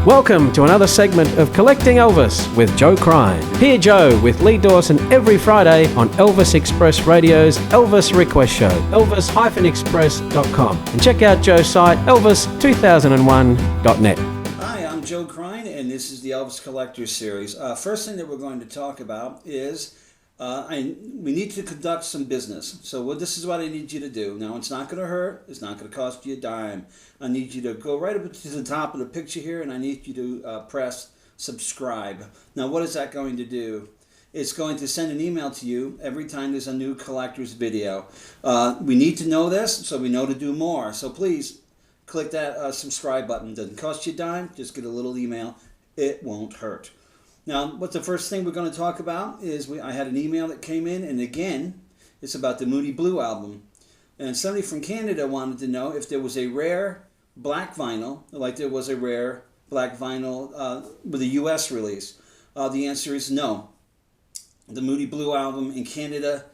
Welcome to another segment of Collecting Elvis with Joe Crine. Hear Joe with Lee Dawson every Friday on Elvis Express Radio's Elvis Request Show, elvis-express.com. And check out Joe's site, elvis2001.net. Hi, I'm Joe Crine, and this is the Elvis Collector Series. First thing that we're going to talk about is we need to conduct some business. So this is what I need you to do. Now, it's not going to hurt. It's not going to cost you a dime. I need you to go right up to the top of the picture here, and I need you to press subscribe. Now, what is that going to do? It's going to send an email to you every time there's a new collector's video. We need to know this so we know to do more. So please click that subscribe button. It doesn't cost you a dime. Just get a little email. It won't hurt. Now, what's the first thing we're going to talk about is I had an email that came in, and again, it's about the Moody Blue album. And somebody from Canada wanted to know if there was a rare black vinyl, like there was a rare black vinyl with a U.S. release. The answer is no. The Moody Blue album in Canada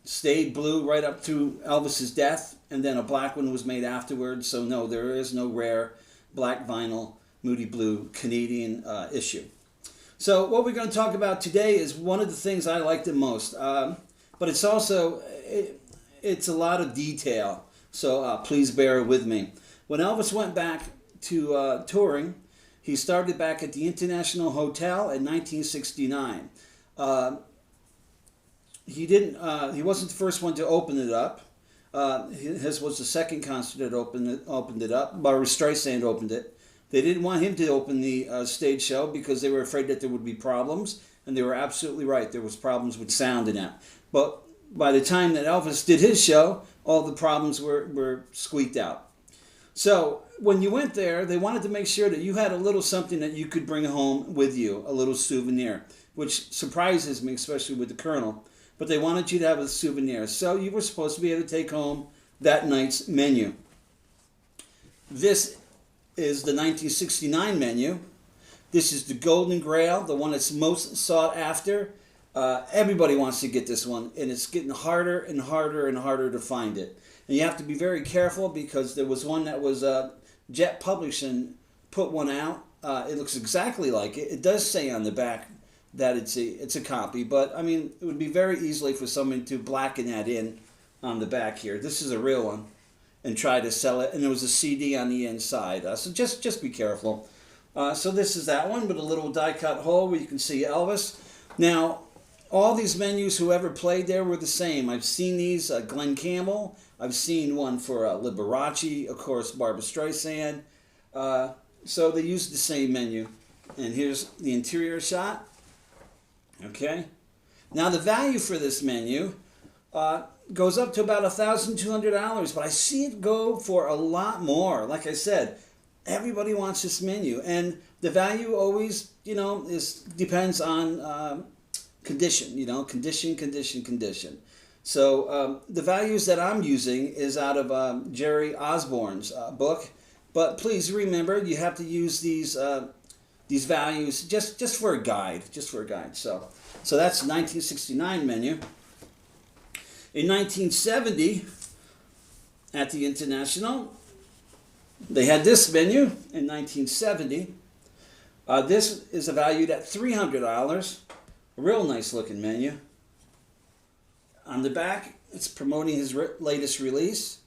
stayed blue right up to Elvis's death, and then a black one was made afterwards. So no, there is no rare black vinyl Moody Blue Canadian issue. So what we're going to talk about today is one of the things I like the most, but it's also, it's a lot of detail, so please bear with me. When Elvis went back to touring, he started back at the International Hotel in 1969. He wasn't the first one to open it up. His was the second concert that opened it up. Barbra Streisand opened it. They didn't want him to open the stage show because they were afraid that there would be problems, and they were absolutely right. There was problems with sound in that. But by the time that Elvis did his show, all the problems were squeaked out. So when you went there, they wanted to make sure that you had a little something that you could bring home with you, a little souvenir, which surprises me, especially with the Colonel. But they wanted you to have a souvenir. So you were supposed to be able to take home that night's menu. This is the 1969 menu. This is the Golden Grail, the one that's most sought after. Everybody wants to get this one, and it's getting harder and harder and harder to find it. And you have to be very careful because there was one that was Jet Publishing put one out. It looks exactly like it. It does say on the back that it's a copy, but I mean it would be very easily for someone to blacken that in on the back here. This is a real one. And try to sell it, and there was a CD on the inside. So just be careful. So this is that one with a little die-cut hole where you can see Elvis. Now, all these menus, whoever played there were the same. I've seen these, Glenn Campbell. I've seen one for Liberace, of course, Barbra Streisand. So they used the same menu. And here's the interior shot. Okay. Now the value for this menu goes up to about $1,200, but I see it go for a lot more. Like I said, everybody wants this menu, and the value always, depends on condition. Condition. So the values that I'm using is out of Jerry Osborne's book, but please remember you have to use these values just for a guide, So that's 1969 menu. In 1970, at the International, they had this menu in 1970. This is valued at $300. A real nice looking menu. On the back, it's promoting his latest release.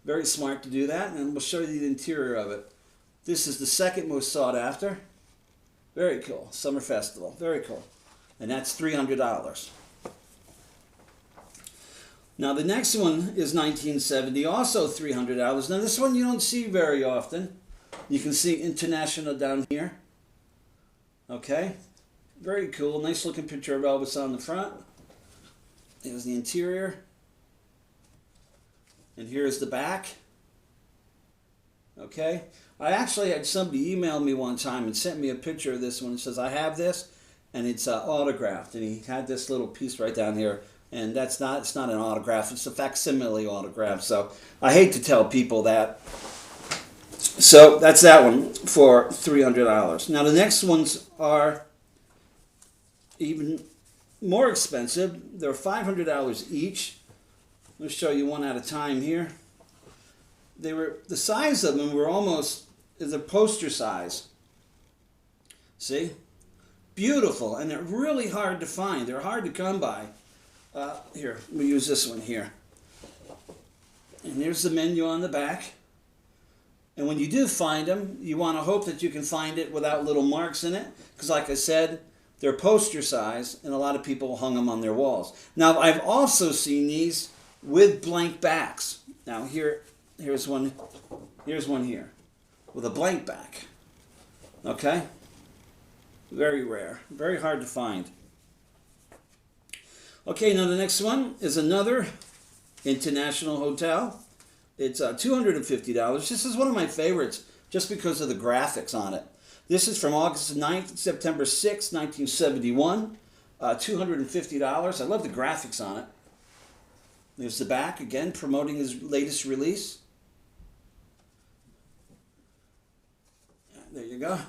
Very smart to do that, and we'll show you the interior of it. This is the second most sought after. Very cool. Summer Festival. Very cool. And that's $300. Now the next one is 1970, also $300. Now this one you don't see very often. You can see International down here. Okay, very cool. Nice looking picture of Elvis on the front. Here's the interior. And here's the back. Okay, I actually had somebody email me one time and sent me a picture of this one. It says, I have this, and it's autographed. And he had this little piece right down here. And it's not an autograph, it's a facsimile autograph. So I hate to tell people that. So that's that one for $300. Now the next ones are even more expensive. They're $500 each. Let me show you one at a time here. The size of them were almost is a poster size. See? Beautiful, and they're really hard to find. They're hard to come by. Here, we use this one here. And there's the menu on the back. And when you do find them, you want to hope that you can find it without little marks in it. Because like I said, they're poster size, and a lot of people hung them on their walls. Now, I've also seen these with blank backs. Now, here's one here with a blank back. Okay? Very rare. Very hard to find. Okay, now the next one is another international hotel. It's $250. This is one of my favorites just because of the graphics on it. This is from August 9th to September 6th, 1971. $250. I love the graphics on it. There's the back, again, promoting his latest release. There you go.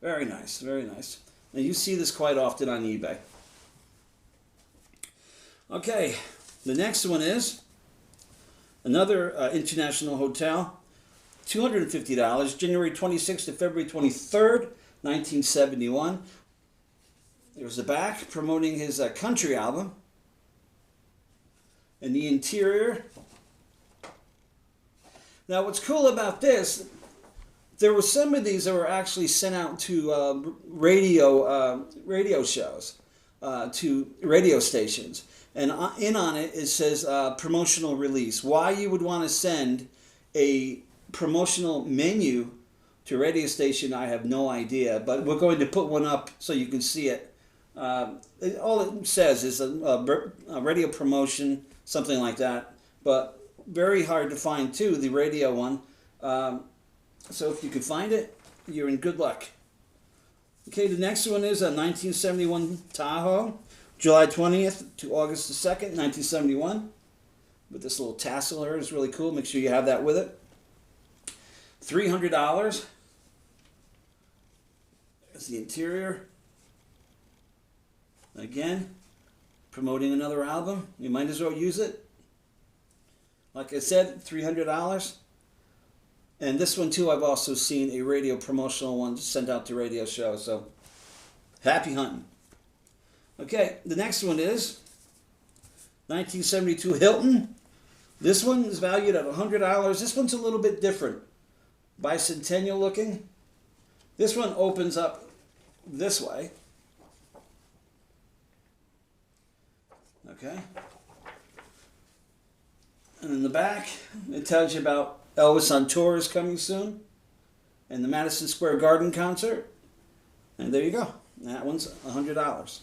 Very nice, very nice. Now you see this quite often on eBay. Okay, the next one is another international hotel. $250, January 26th to February 23rd, 1971. There's the back promoting his country album. And the interior. Now what's cool about this, there were some of these that were actually sent out to radio shows, to radio stations. And in on it, it says promotional release. Why you would want to send a promotional menu to a radio station, I have no idea. But we're going to put one up so you can see it. All it says is a radio promotion, something like that. But very hard to find, too, the radio one. So if you can find it, you're in good luck. Okay, the next one is a 1971 Tahoe, July 20th to August the 2nd, 1971. With this little tassel here, it's really cool. Make sure you have that with it. $300. There's the interior. Again, promoting another album. You might as well use it. Like I said, $300. And this one too, I've also seen a radio promotional one sent out to radio shows. So, happy hunting. Okay, the next one is 1972 Hilton. This one is valued at $100. This one's a little bit different. Bicentennial looking. This one opens up this way. Okay. And in the back, it tells you about Elvis on tour is coming soon, and the Madison Square Garden concert. And there you go. That one's $100.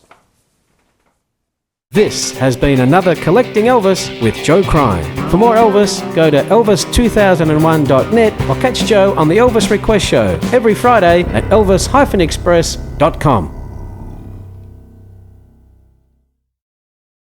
This has been another Collecting Elvis with Joe Crine. For more Elvis, go to elvis2001.net or catch Joe on the Elvis Request Show every Friday at elvis-express.com.